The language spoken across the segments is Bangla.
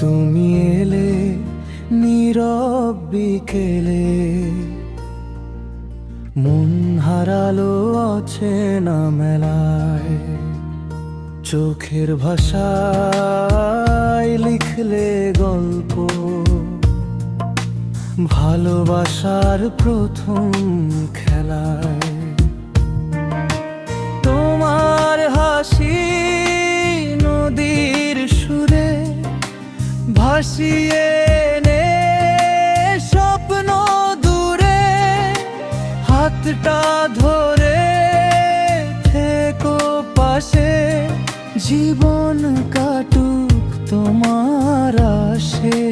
তুমি এলে নীরব বিকেলে, মন হারালো অচেনা মেলায়। চোখের ভাষায় লিখলে গল্প, ভালোবাসার প্রথম খেলায়। তোমার হাসি নদীর সুরে ভাসিয়ে নে স্বপ্ন দূরে, হাতটা ধরে থেকো পাশে, জীবন কাটুক তোমার আশে।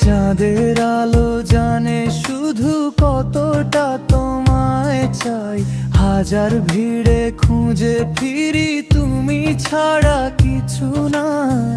চাঁদের আলো জানে শুধু কতটা তোমায় চাই, হাজার ভিড়ে খুঁজে ফিরি তুমি ছাড়া কিছু নাই।